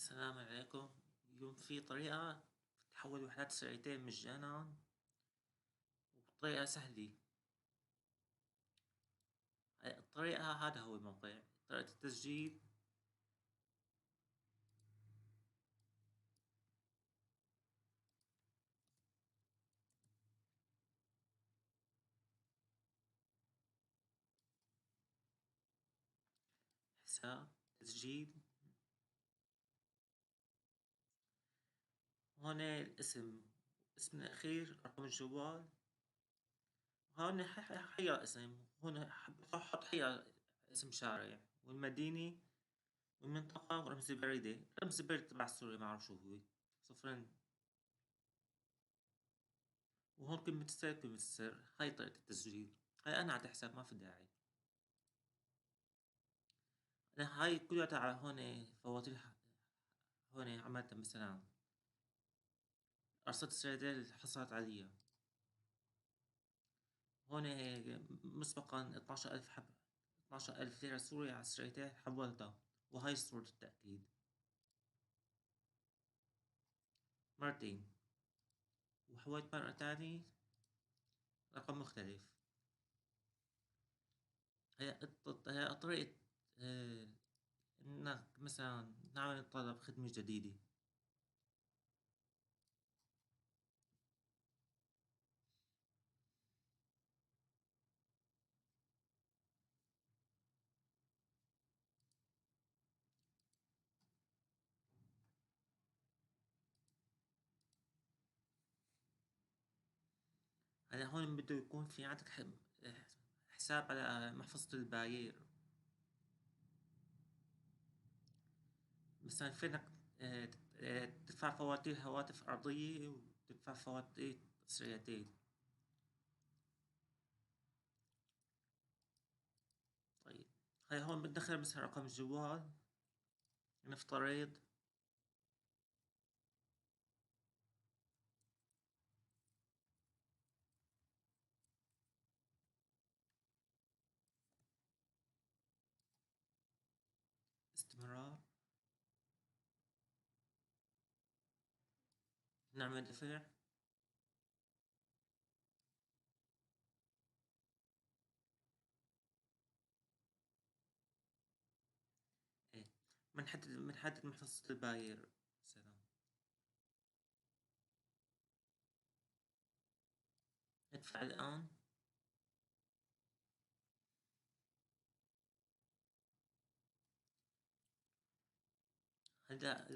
السلام عليكم. اليوم في طريقة تحول وحدات سريتين مجانا وبطريقة سهلة. هاي الطريقة، هذا هو الموقع. طريقة التسجيل: حساب تسجيل. هون الاسم، اسم الأخير، رقم الجوال. هون حير اسم، هون حط حير اسم شارع والمدينة والمنطقة ورمز البريدة. رمز البريد تبع سوريا معروف شو هو، صفرين. وهون كلمة السر، كلمة السر. هاي طريقة التسجيل. هاي أنا على حساب، ما في داعي. أنا هاي كلها على هون فواتير. هون عملت مثلا أرصدة السيدة اللي حصلت عليها. هون مسبقا 12,000 حب، 12,000 ليرة سورية على السريتين حولتها، وهاي صورة التأكيد مرتين. وحولت مرة تاني رقم مختلف. هي طريقة إنك مثلا نعمل طلب خدمة جديدة. هلا هون بده يكون في عندك حساب على محفظة الباير. مثلا فينك تدفع فواتير هواتف أرضية وتدفع فواتير سريتين. طيب، هاي هون بتدخل مثلا رقم الجوال. نفترض استمرار، نعمل دفع. ايه، بنحدد محفظة الباير مثلا. ادفع الآن. هلا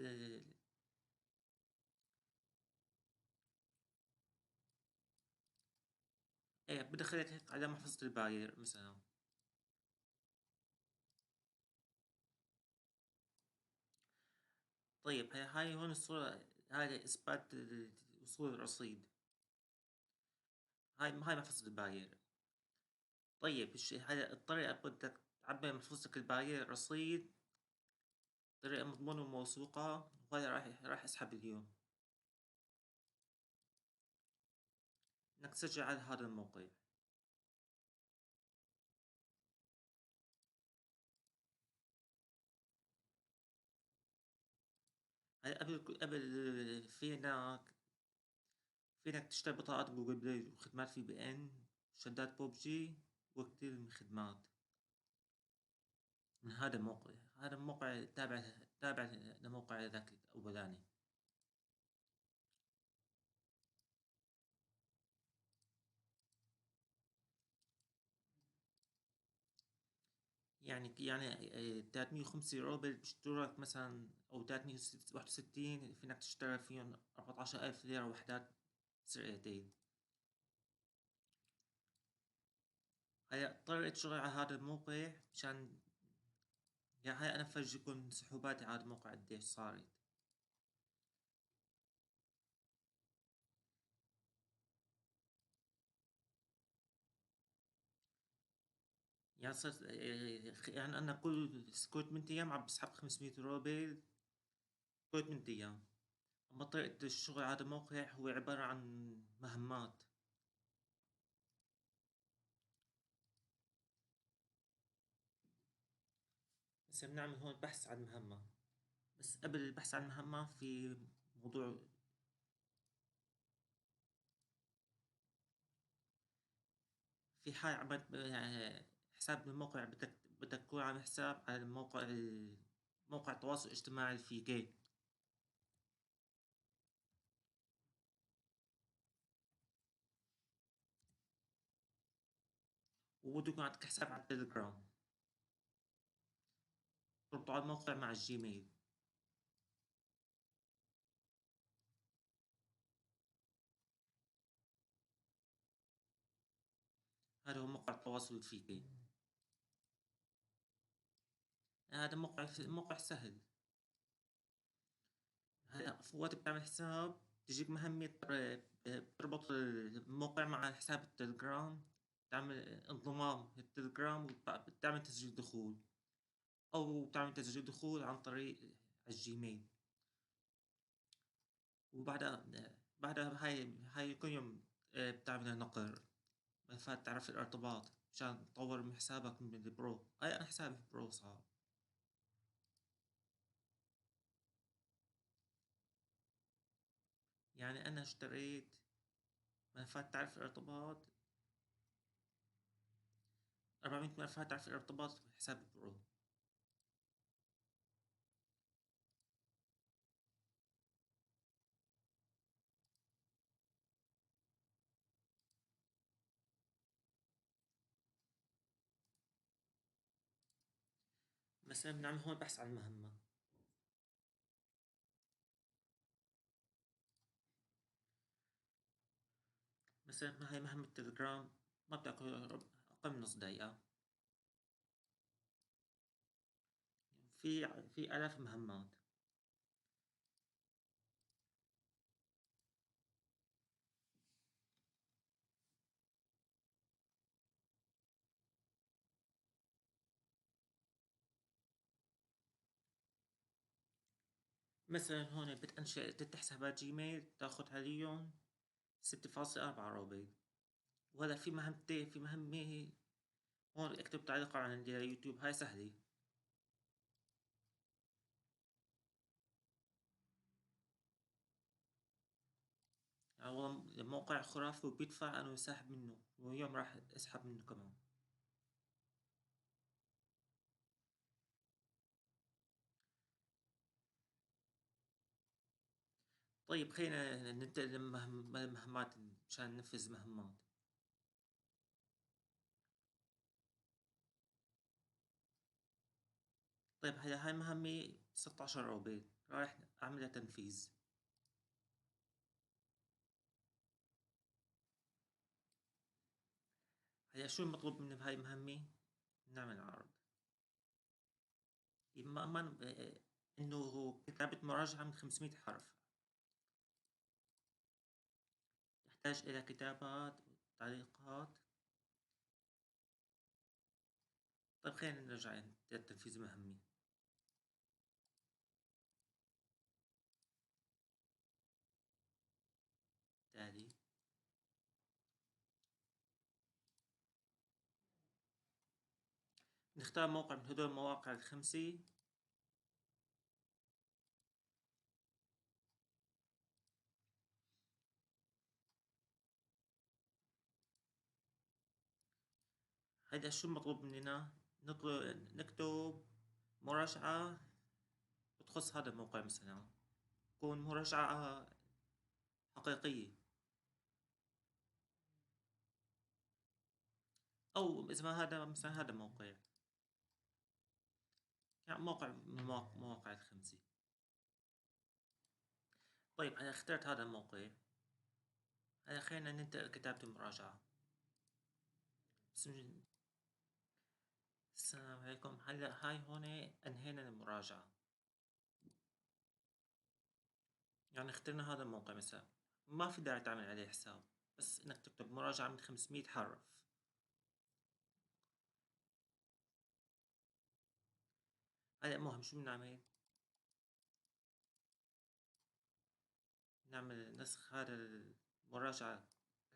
ايه، بدخلك هيك على محفظة الباير مثلا. طيب، هاي هون الصورة، هاي إثبات وصول الرصيد. هاي محفظة الباير. طيب هاي الطريقة، بدك تعبي محفظتك الباير رصيد طريقة مضمونة وموثوقة، وهذا راح يسحب اليوم. إنك تسجل على هذا الموقع. هاي قبل فينك تشتري بطاقات جوجل بلاي وخدمات في بي إن، شدات بوبجي، وكتير من الخدمات من هذا الموقع. هذا الموقع تابع لموقع ذاك الأولاني. يعني 350 روبل بيشتروا لك مثلا، أو 361 فينك تشتري فيهم 14,000 ليرة وحدات سرقتين. هاي طريقة شغل على هذا الموقع، مشان يعني هاي أنا بفرجيكم سحوباتي على هذا الموقع قديش صارت. يعني صرت يعني أنا كل 8 أيام عم بسحب 500 روبل كل 8 أيام. أما طريقة الشغل على هذا الموقع هو عبارة عن مهمات. هسه بنعمل هون بحث عن مهمة. بس قبل البحث عن مهمة في موضوع، في حال عملت حساب بالموقع، بدك تكون عامل حساب على موقع التواصل الاجتماعي اللي فيه جيم. وبده يكون عندك حساب على التليجرام، تربطه على الموقع مع الجيميل. هذا هو موقع التواصل اللي فيه جيم. هذا موقع سهل. هلا في وقت بتعمل حساب تجيك مهمة بتربط الموقع مع حساب التليجرام، تعمل انضمام للتليجرام وبتعمل تسجيل دخول، أو بتعمل تسجيل دخول عن طريق الجيميل. وبعدها هاي كل يوم بتعمل نقر ملفات تعرف الارتباط مشان تطور من حسابك من البرو. أنا حسابي في برو صعب. يعني أنا اشتريت ملفات تعرف الارتباط، 400 ملفات تعرف الارتباط في حساب برو. مثلا بنعمل هون بحث عن المهمة. مثلا هاي مهمة تليجرام ما بتاكل أقل من نص دقيقة. في آلاف مهمات. مثلا هون بتنشئ 6 حسابات جيميل تاخد عليهم 6.4 روبي. وهلا في مهمة هون اكتب تعليق عندي على يوتيوب، هاي سهلة. يعني والله الموقع خرافي وبيدفع، أنا ساحب منه واليوم راح أسحب منه كمان. طيب خلينا ننتقل للمهمات مشان ننفذ مهمات. طيب هاي مهمة 16 روبي، رايح أعملها تنفيذ. هلا شو المطلوب مني بهاي المهمة؟ نعمل عرض. ما إنه كتابة مراجعة من 500 حرف. تحتاج إلى كتابات تعليقات. طيب خلينا نرجع لتنفيذ المهمة. تالي نختار موقع من هدول المواقع الخمسة. هيدا شو المطلوب مننا؟ نكتب مراجعة بتخص هذا الموقع، مثلا تكون مراجعة حقيقية، أو إذا ما هذا مثلا هذا موقع، يعني موقع من المواقع الخمسة. طيب أنا اخترت هذا الموقع. هلا خلينا ننتقل لكتابة المراجعة. بسم الله. السلام عليكم. هلا هاي هون أنهينا المراجعة، يعني اخترنا هذا الموقع مثلا، ما في داعي تعمل عليه حساب، بس إنك تكتب مراجعة من 500 حرف. هلا المهم شو بنعمل؟ نعمل نسخ هذا المراجعة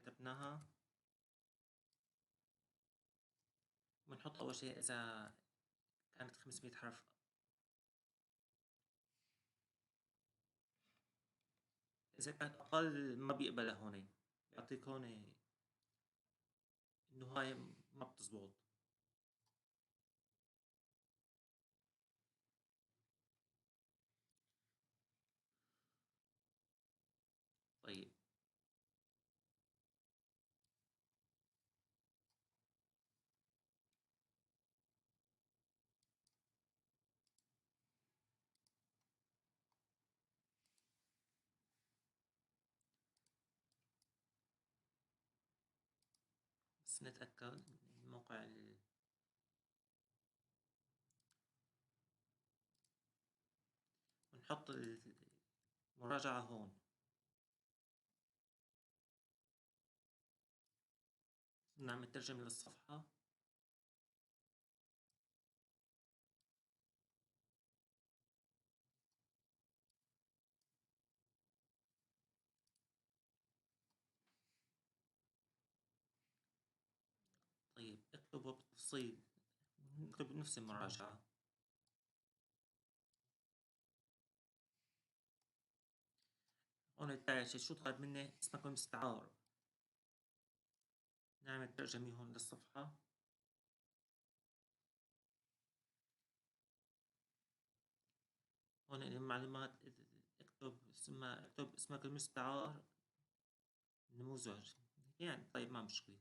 كتبناها، بنحط أول شي إذا كانت 500 حرف. إذا كانت أقل ما بيقبلها هون، بيعطيك هون إنه هاي ما بتزبط. طيب بس نتأكد من موقع ونحط المراجعة هون. نعمل ترجمة للصفحة. طيب اكتبه بالتفصيل، نكتب نفس المراجعة. هون الداعش شو طلب مني؟ اسمك المستعار. نعمل ترجمة هون للصفحة. هون المعلومات، اكتب اسمك المستعار نموذج، يعني طيب ما مشكلة،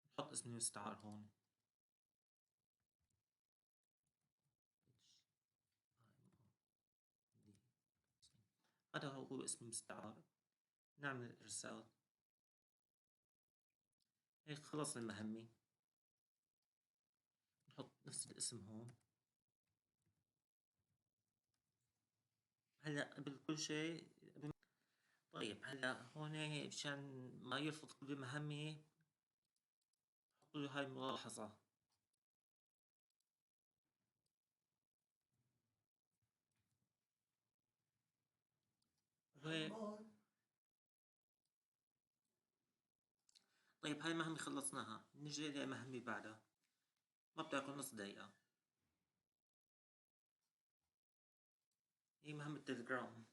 نحط اسم المستعار هون. هذا هو اسم المستعار. نعمل الإرسال. هيك خلصنا المهمة. نحط نفس الاسم هون. هلا قبل كل شيء، طيب هلا هون مشان ما يرفض كل مهمة حطوا له هاي الملاحظة. وهيك. طيب هاي مهمة خلصناها، نجي لمهمة بعدها ما بتاكل نص دقيقة. هي مهمة تليجرام.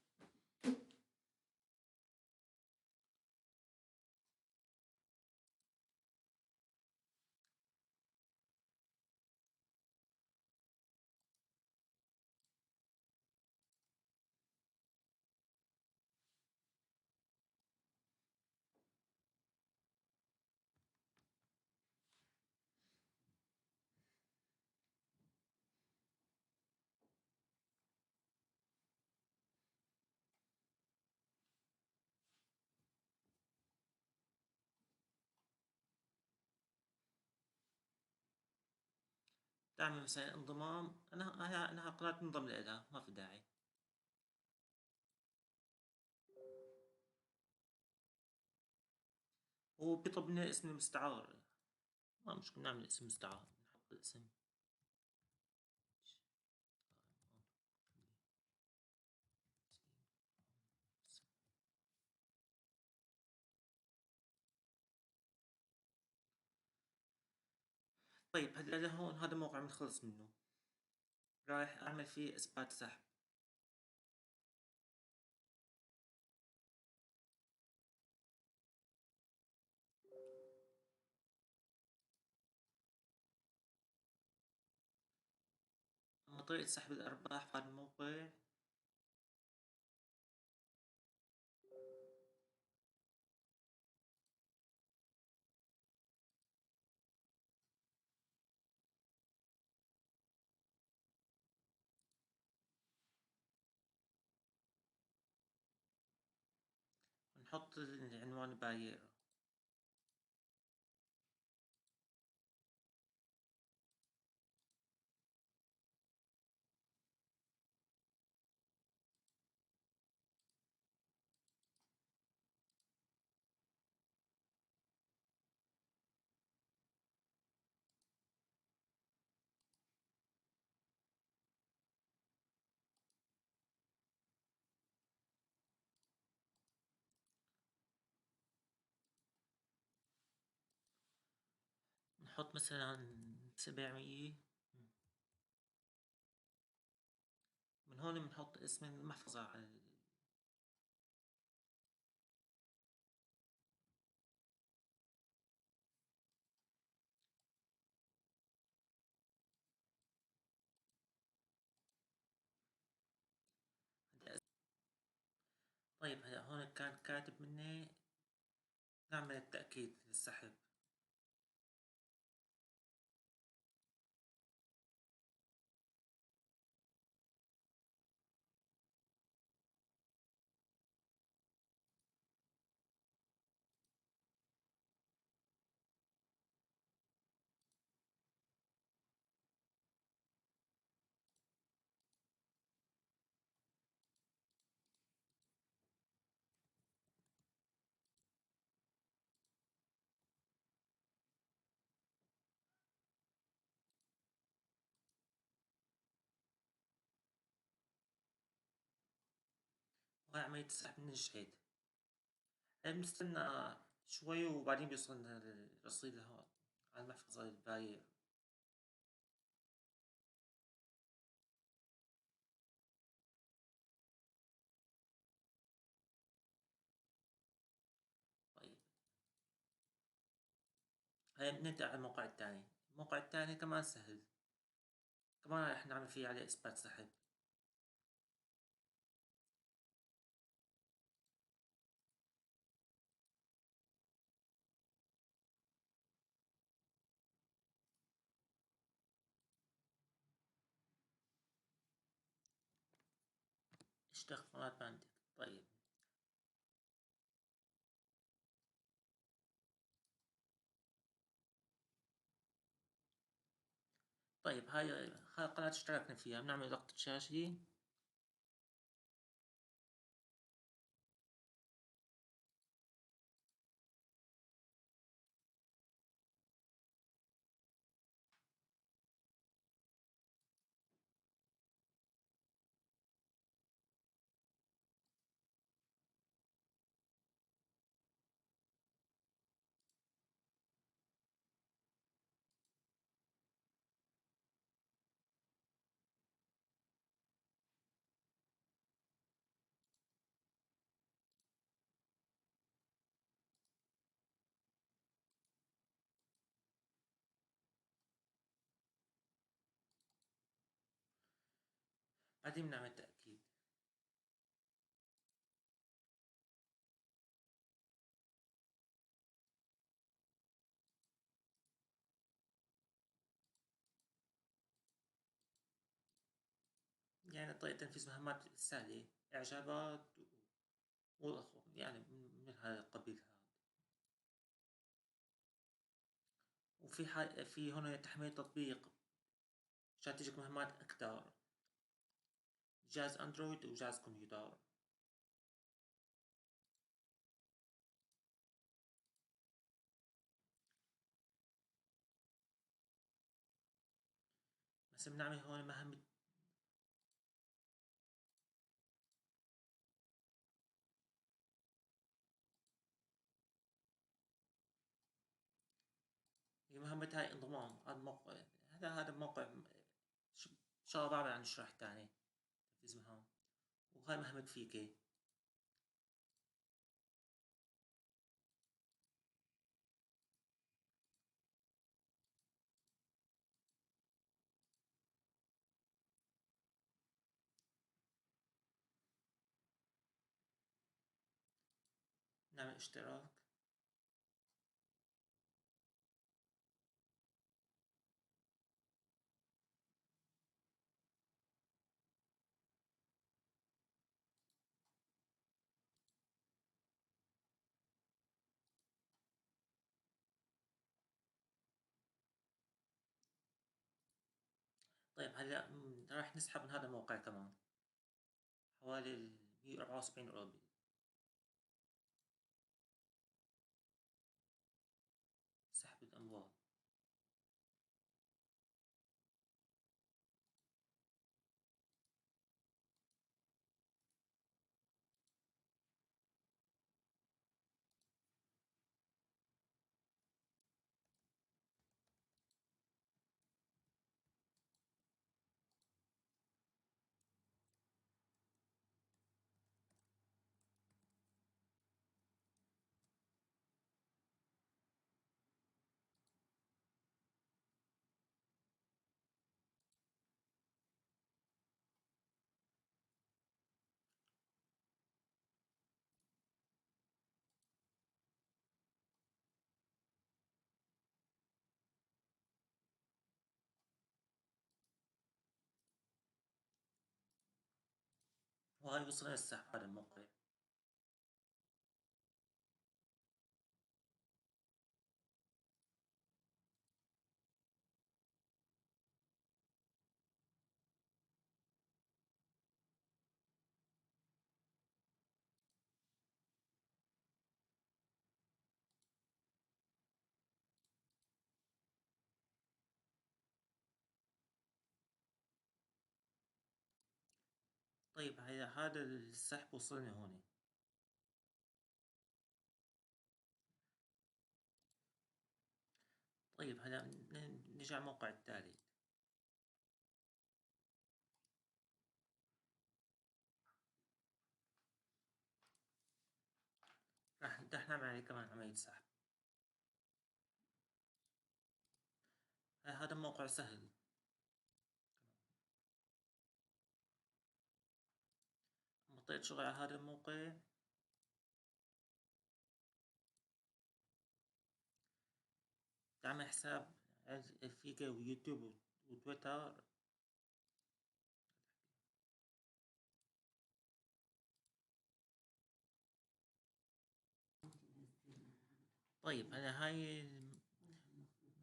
تعمل مثلا انضمام، أنا قناة انضم لها ما في داعي. هو بيطلب لنا اسم المستعار، ما مشكلة نعمل اسم مستعار، نحط الاسم. طيب هلا لهون هذا موقع بنخلص منه، رايح أعمل فيه إثبات سحب. أما طريقة سحب الأرباح في هذا الموقع، نحط العنوان باير. نحط مثلا 700. من هون بنحط اسم المحفظة على طيب هلا هون كان كاتب مني نعمل التأكيد للسحب. وهاي عملية السحب نجحت. هاي بنستنى شوي وبعدين بيوصلنا الرصيد هون على المحفظة البايع. طيب هاي بننتقل على الموقع الثاني. الموقع الثاني كمان سهل، كمان رح نعمل فيه عليه إثبات سحب. اشتغل فورمات باندك. طيب طيب هاي قناة اشتركنا فيها، بنعمل ضغط شاشة. بعدين بنعمل تأكيد. يعني طريقة تنفيذ مهمات سهلة، إعجابات يعني من هذا القبيل هذا. وفي في هنا تحميل تطبيق عشان تجيك مهمات أكتر، جهاز أندرويد وجهاز كمبيوتر. بس بنعمل هون مهمة. هي مهمة هاي انضمام. هذا الموقع، هذا الموقع إن شاء الله بعمل عن شرح تاني تنفيذ مهام. وهاي مهمة فيكي. نعمل اشتراك. طيب هلا راح نسحب من هذا الموقع كمان حوالي 174 روبل. سحب الأموال. وهاي وصلنا للسحب هذا الموقع. طيب هذا السحب وصلني هون. طيب هلا نرجع الموقع التالي. رح نعمل عليه كمان عملية سحب. هذا موقع سهل. بطيت شغل على هذا الموقع. تعمل حساب فيك ويوتيوب وتويتر. طيب هلا هاي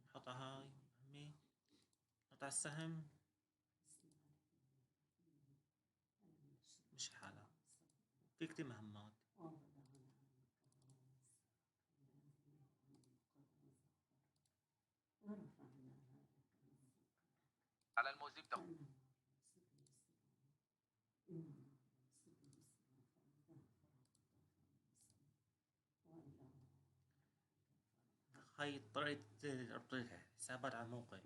نحطها هاي مهمة. نحط على السهم مش حالة. في كتير مهمات. على الموزيك هاي طريقة ربط الحسابات على الموقع.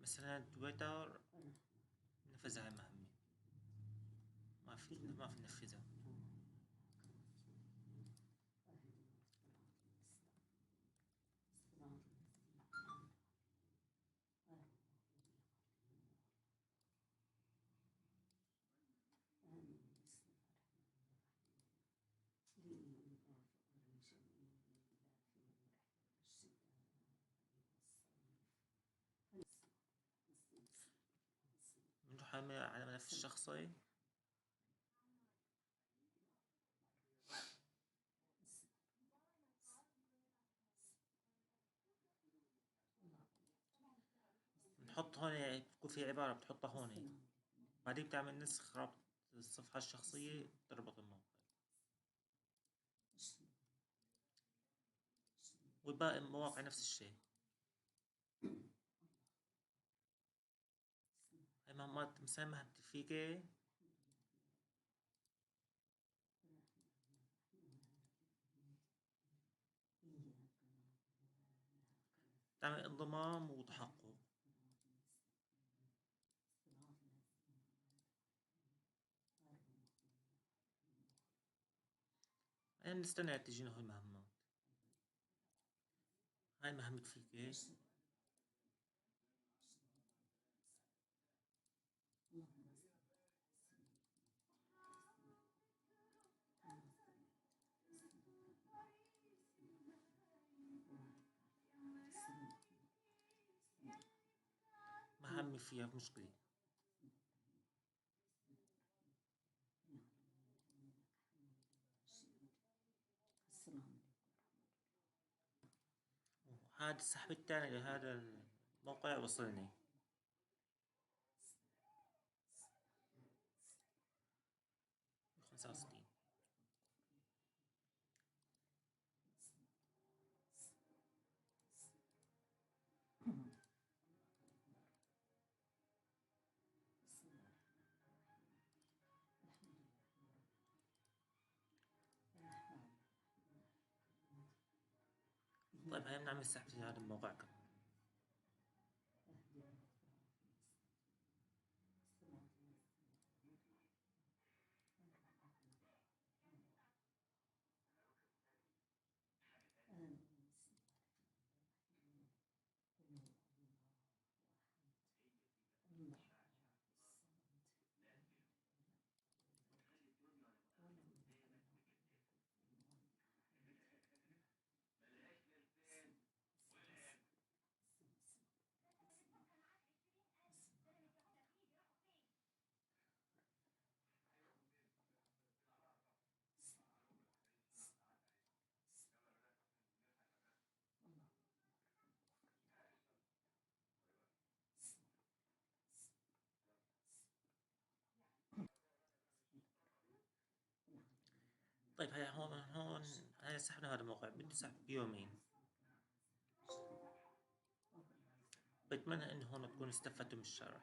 مثلا تويتر نفذ هاي المهمة. ما في ننفذها. نروح على ملف الشخصي. نحط هون بكون في عبارة بتحطها هون. بعدين بتعمل نسخ رابط الصفحة الشخصية تربط الموقع. والباقي المواقع نفس الشيء. هاي مهمات مسمى فيك. تعمل انضمام وتحقق. يعني نستنى تجينا هاي المهمات. هاي مهمة فيك. مهمة فيها مشكلة. هذا السحب الثاني لهذا الموقع وصلني. خمسة وستين. طيب هاي بنعمل سحب في هذا الموقع كمان. طيب هيا هون هيا سحبنا هذا الموقع، بدي سحب بيومين. بتمنى انه هون تكونوا استفدتوا من الشرح.